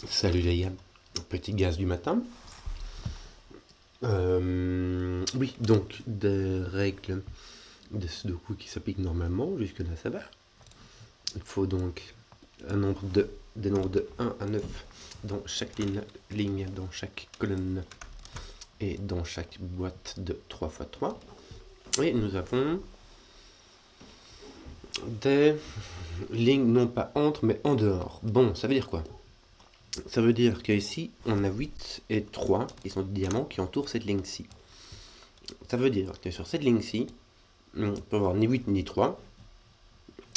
Salut les gars, petit gaz du matin. Oui, donc des règles de Sudoku qui s'appliquent normalement, jusque-là ça va. Il faut donc des nombres de 1 à 9 dans chaque ligne, dans chaque colonne et dans chaque boîte de 3 x 3. Et nous avons des lignes non pas entre mais en dehors. Bon, ça veut dire quoi? Ça veut dire qu'ici, on a 8 et 3 qui sont des diamants qui entourent cette ligne-ci. Ça veut dire que sur cette ligne-ci, on peut avoir ni 8 ni 3,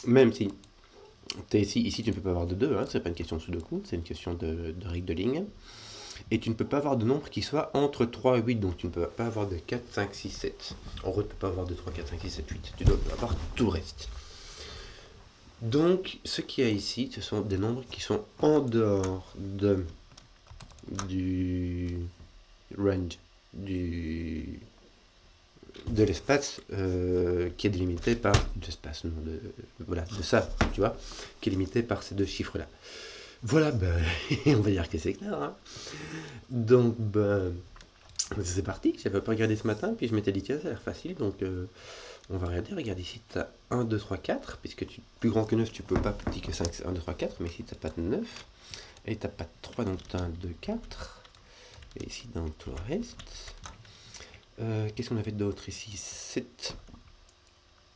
même si tu es ici tu ne peux pas avoir de 2, hein, c'est pas une question de sudoku, c'est une question de règle de ligne. Et tu ne peux pas avoir de nombre qui soit entre 3 et 8, donc tu ne peux pas avoir de 4, 5, 6, 7. En gros, tu ne peux pas avoir de 3, 4, 5, 6, 7, 8. Tu dois avoir tout le reste. Donc, ce qu'il y a ici, ce sont des nombres qui sont en dehors du range, de l'espace qui est délimité par l'espace, non, voilà, de ça, tu vois, qui est limité par ces deux chiffres-là. Voilà, ben, on va dire que c'est clair. Hein. Donc, ben, c'est parti. J'avais pas regardé ce matin, puis je m'étais dit, tiens, ça a l'air facile, donc on va regarder. Regarde ici, tu as 1, 2, 3, 4, puisque plus grand que 9, tu peux pas, plus petit que 5, c'est 1, 2, 3, 4, mais ici, tu n'as pas de 9, et tu n'as pas de 3, donc tu as 1, 2, 4, et ici, dans tout le reste. Qu'est-ce qu'on avait d'autre ici? 7,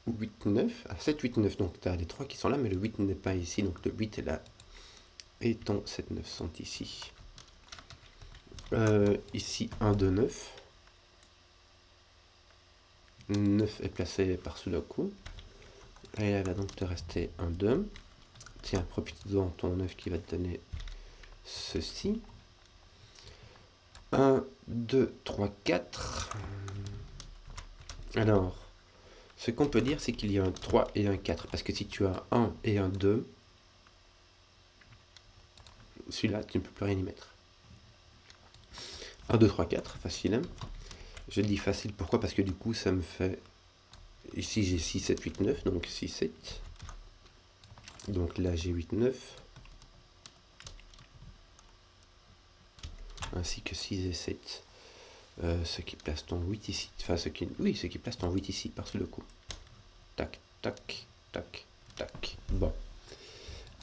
8, 9. Ah, 7, 8, 9. Donc tu as les 3 qui sont là, mais le 8 n'est pas ici. Donc le 8 est là. Et ton 7, 9 sont ici. Ici, 1, 2, 9. 9 est placé par Sudoku. Et là va donc te rester 1, 2. Tiens, profite-en ton 9 qui va te donner ceci. 1, 2, 3, 4. Alors, ce qu'on peut dire, c'est qu'il y a un 3 et un 4. Parce que si tu as 1 et un 2, celui-là, tu ne peux plus rien y mettre. 1, 2, 3, 4, facile. Hein. Je dis facile, pourquoi? Parce que du coup, ça me fait... Ici, j'ai 6, 7, 8, 9, donc 6, 7. Donc là, j'ai 8, 9. Ainsi que 6 et 7. Ce qui place ton 8 ici. Enfin, oui, ce qui place ton 8 ici, par le coup. Tac, tac, tac, tac. Bon.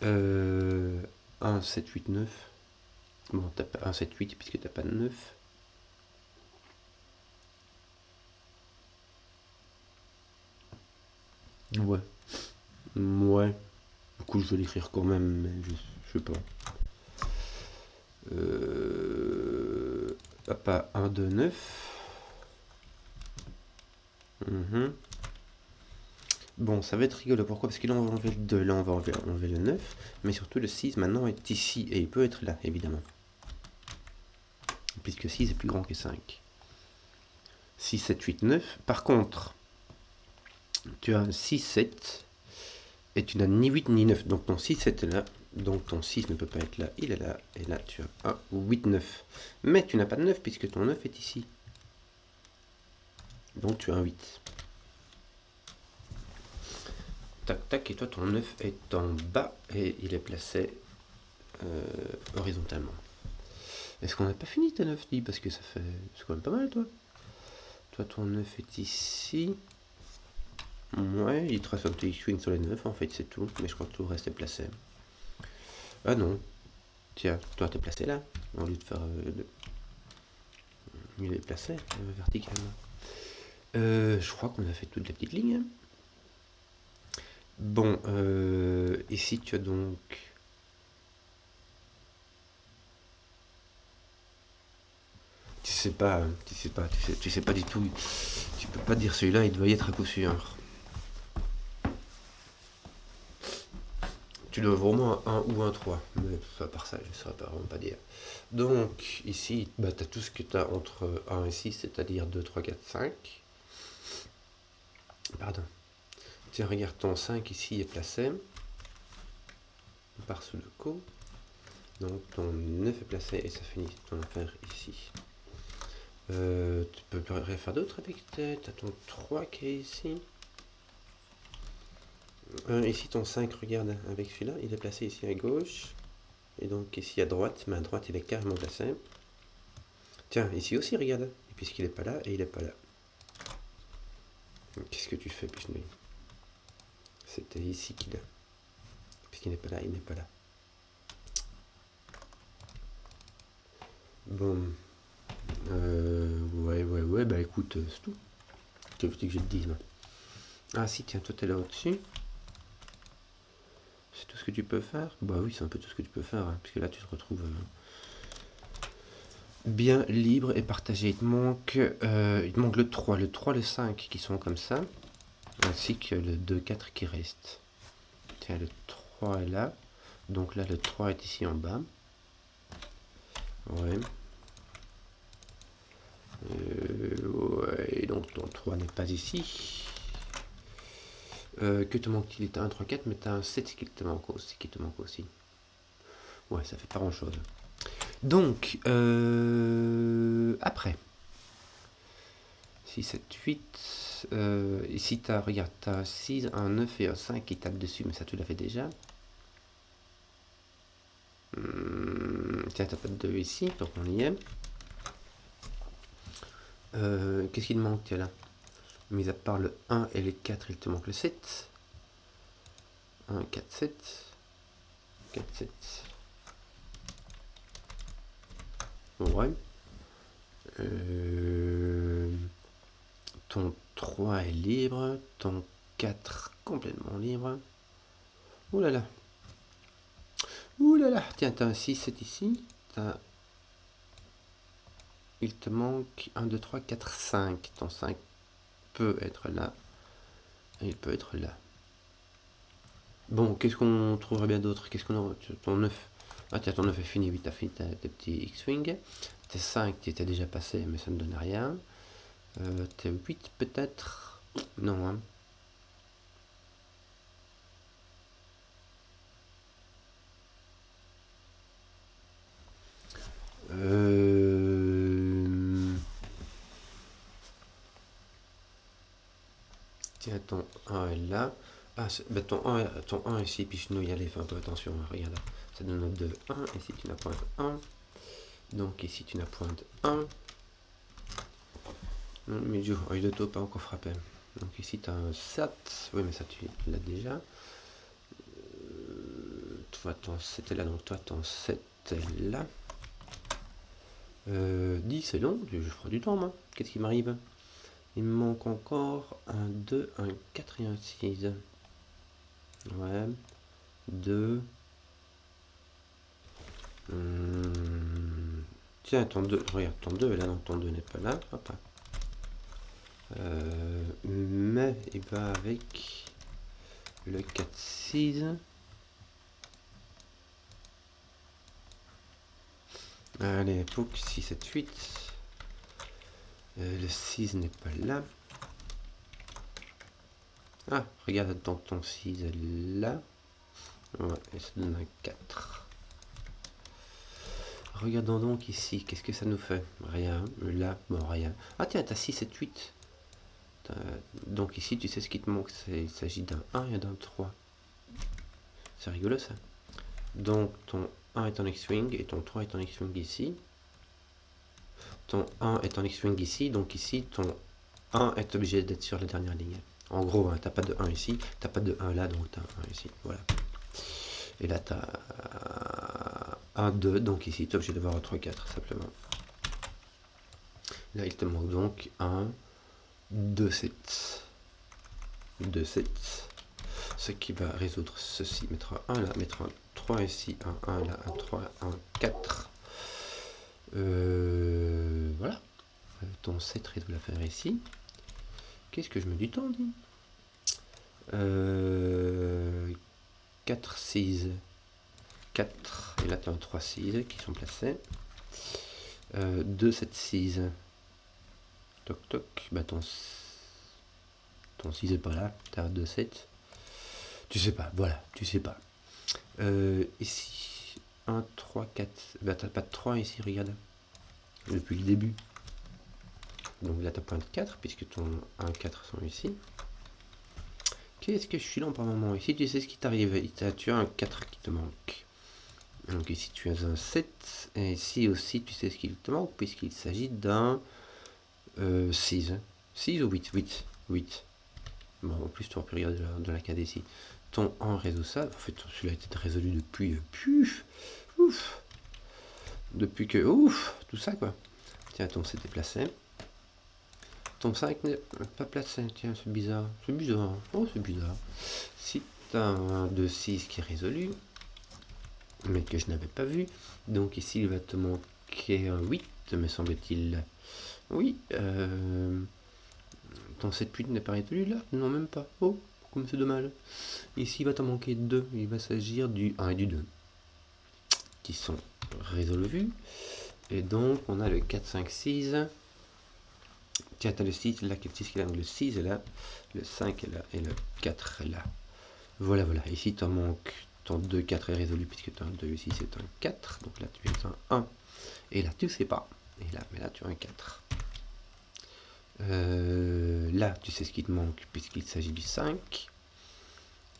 1, 7, 8, 9. Bon, t'as pas 1, 7, 8, puisque t'as pas de 9. Ouais. Ouais. Du coup, je vais l'écrire quand même, mais je sais pas. Pas 1, 2, 9. Bon, ça va être rigolo. Pourquoi? Parce que là, on va enlever le 2, là, on va enlever le 9. Mais surtout, le 6, maintenant, est ici. Et il peut être là, évidemment. Puisque 6 est plus grand que 5. 6, 7, 8, 9. Par contre, tu as un 6, 7. Et tu n'as ni 8 ni 9. Donc ton 6, 7 est là. Donc ton 6 ne peut pas être là. Il est là. Et là, tu as 1, 8, 9. Mais tu n'as pas de 9 puisque ton 9 est ici. Donc tu as un 8. Tac, tac. Et toi, ton 9 est en bas. Et il est placé horizontalement. Est-ce qu'on n'a pas fini ta 9 dit? Parce que ça fait... C'est quand même pas mal, toi. Toi, ton 9 est ici. Ouais, il trace un petit swing sur les 9, en fait, c'est tout. Mais je crois que tout le reste est placé. Ah non. Tiens, toi, t'es placé là. Au lieu de faire... Il est placé verticalement. Je crois qu'on a fait toutes les petites lignes. Hein. Bon, ici, tu as donc... Tu sais pas du tout. Tu peux pas dire celui-là, il doit y être à coup sûr. Tu dois vraiment un 1 ou un 3. Mais à part ça, je ne saurais pas vraiment pas dire. Donc, ici, bah, tu as tout ce que tu as entre 1 et 6, c'est-à-dire 2, 3, 4, 5. Pardon. Tiens, regarde ton 5 ici est placé. Par sous le coup. Donc ton 9 est placé et ça finit ton affaire ici. Tu peux rien faire d'autre avec t'as ton 3 qui est ici. Ici ton 5, regarde avec celui-là, il est placé ici à gauche. Et donc ici à droite, mais à droite il est carrément placé. Tiens, ici aussi, regarde. Et puisqu'il n'est pas là, et il n'est pas là. Qu'est-ce que tu fais, Pichenouille? C'était ici qu'il est. Puisqu'il n'est pas là, il n'est pas là. Bon. Ouais, bah écoute, c'est tout. Que veux-tu que je te dise, moi? Ah si, tiens, toi t'es là au-dessus. C'est tout ce que tu peux faire? Bah oui, c'est un peu tout ce que tu peux faire, hein, parce que là tu te retrouves bien libre et partagé. Il te manque le 3, le 3, le 5 qui sont comme ça, ainsi que le 2, 4 qui reste. Tiens, le 3 est là, donc là le 3 est ici en bas. Ouais. Ouais, donc ton 3 n'est pas ici. Que te manque-t-il? T'as un 3, 4, mais t'as un 7 qui te manque aussi. Ouais, ça fait pas grand chose. Donc, après, 6, 7, 8. Ici, regarde, t'as un 6, un 9 et un 5 qui tapent dessus, mais ça, tu l'avais déjà. Tiens, t'as pas de 2 ici, donc on y est. Qu'est-ce qu'il te manque, tiens, là? Mis à part le 1 et les 4, il te manque le 7. 1, 4, 7. 4, 7. Ouais. Ton 3 est libre. Ton 4 complètement libre. Ouh là là. Ouh là là. Tiens, t'as un 6, 7 ici. Il te manque 1, 2, 3, 4, 5. Ton 5 peut être là. Et il peut être là. Bon, qu'est-ce qu'on trouverait bien d'autre? Qu'est-ce qu'on a? Ton 9. Ah tiens, ton 9 est fini. Oui, t'as fini tes petits X-Wing. Tes 5, tu étais déjà passé, mais ça ne donne rien. Tes 8 peut-être? Non, hein. Tiens, ton 1 est là. Ah, bah, ton 1 ici, puis je nous y aller, fais un peu attention, hein, regarde. Ça donne 2, 1. Ici, tu n'as point 1. Donc, ici, tu n'as point 1. Non, mais du œil de taupe pas encore frappé. Donc, ici, tu as un 7. Oui, mais ça, tu l'as déjà. Toi, ton 7 est là, donc toi, ton 7 est là. 10, c'est long, je ferai du temps, moi. Qu'est-ce qui m'arrive? Il me manque encore un 2, un 4 et un 6. Ouais. 2. Tiens, ton 2, regarde, ton 2 est là, donc ton 2 n'est pas là. Hop. Mais il va avec le 4, 6. Allez, pour 6, 7, 8. Le 6 n'est pas là. Ah, regarde, donc ton 6 est là. Ouais, et ça donne un 4. Regardons donc ici, qu'est-ce que ça nous fait? Rien, là, bon, rien. Ah tiens, t'as 6, 7, 8. Donc ici, tu sais ce qui te manque, il s'agit d'un 1 et d'un 3. C'est rigolo ça. Donc ton 1 est en X-Wing et ton 3 est en X-Wing ici. Ton 1 est en X-Wing ici, donc ici ton 1 est obligé d'être sur la dernière ligne. En gros, hein, t'as pas de 1 ici, t'as pas de 1 là, donc t'as 1 ici. Voilà. Et là, t'as 1, 2, donc ici, tu es obligé d'avoir un 3, 4, simplement. Là, il te manque donc 1, 2, 7. 2, 7. Ce qui va résoudre ceci. Mettre un 1 là, mettre un 3 ici, un 1 là, un 3, un 4. Voilà. Ton 7 résout l'affaire ici. Qu'est-ce que je me dis tant dit 4, 6. 4. Et là, tu as un 3, 6 qui sont placés. 2, 7, 6. Toc, toc. Bah, ton 6 est pas là. Tu as 2, 7. Tu sais pas, voilà, tu sais pas. Ici, 1, 3, 4. Bah, t'as pas de 3 ici, regarde. Depuis le début. Donc là, t'as point de 4, puisque ton 1, 4 sont ici. Qu'est-ce que je suis lent par moment? Ici, tu sais ce qui t'arrive. Tu as un 4 qui te manque. Donc ici tu as un 7, et ici aussi tu sais ce qu'il te manque, puisqu'il s'agit d'un 6. 6 ou 8 8. 8. Bon, en plus tu aurais pu regarder de la cade ici. Ton 1 résout ça. En fait, celui-là était résolu depuis... ouf. Depuis que... Ouf. Tout ça, quoi. Tiens, ton 7 est placé. Ton 5 n'est pas placé. Tiens, c'est bizarre. C'est bizarre. Oh, c'est bizarre. Si tu as un 2, 6 qui est résolu, mais que je n'avais pas vu, donc ici, il va te manquer un 8, me semble-t-il. Oui. Ton 7 8 n'est pas résolu là? Non, même pas. Oh, comme c'est dommage. Ici, il va t'en manquer 2. Il va s'agir du 1 et du 2 qui sont résolus. Et donc, on a le 4, 5, 6. Tiens, tu as le 6 là, le 6 est là, donc le 6 est là, le 5 est là, et le 4 est là. Voilà, voilà. Ici, tu en manques. Ton 2, 4 est résolu puisque tu as un 2, ici c'est un 4. Donc là, tu es un 1. Et là, tu ne sais pas. Et là, mais là, tu as un 4. Là, tu sais ce qui te manque puisqu'il s'agit du 5.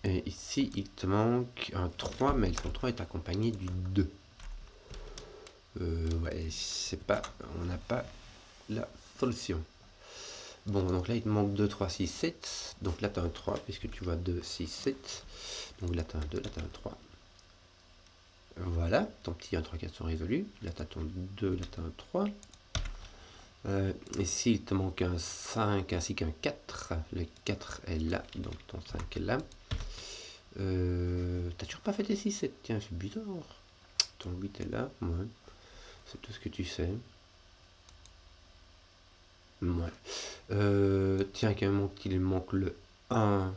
Et ici, il te manque un 3, mais ton 3 est accompagné du 2. Ouais, c'est pas... On n'a pas la solution. Bon, donc là, il te manque 2, 3, 6, 7. Donc là, tu as un 3, puisque tu vois 2, 6, 7. Donc là, tu as un 2, là, tu as un 3. Voilà, ton petit 1, 3, 4 sont résolus. Là, tu as ton 2, là, tu as un 3. Ici, il te manque un 5 ainsi qu'un 4. Le 4 est là, donc ton 5 est là. T'as toujours pas fait tes 6, 7. Tiens, c'est bizarre. Ton 8 est là, ouais. C'est tout ce que tu sais. Ouais. Tiens, il manque le 1.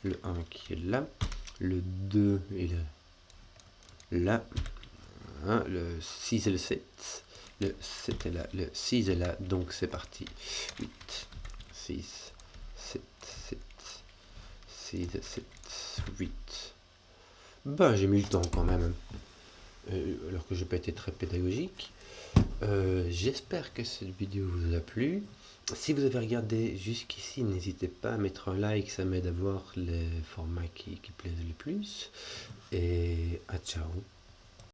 Le 1 qui est là. Le 2 est là. Hein, le 6 et le 7. Le 7 est là. Le 6 est là. Donc c'est parti. 8, 6, 7, 7, 6, 7, 8. Bah, j'ai mis le temps quand même. Alors que j'ai pas été très pédagogique. J'espère que cette vidéo vous a plu. Si vous avez regardé jusqu'ici, n'hésitez pas à mettre un like, ça m'aide à voir les formats qui plaisent le plus. Et à ciao.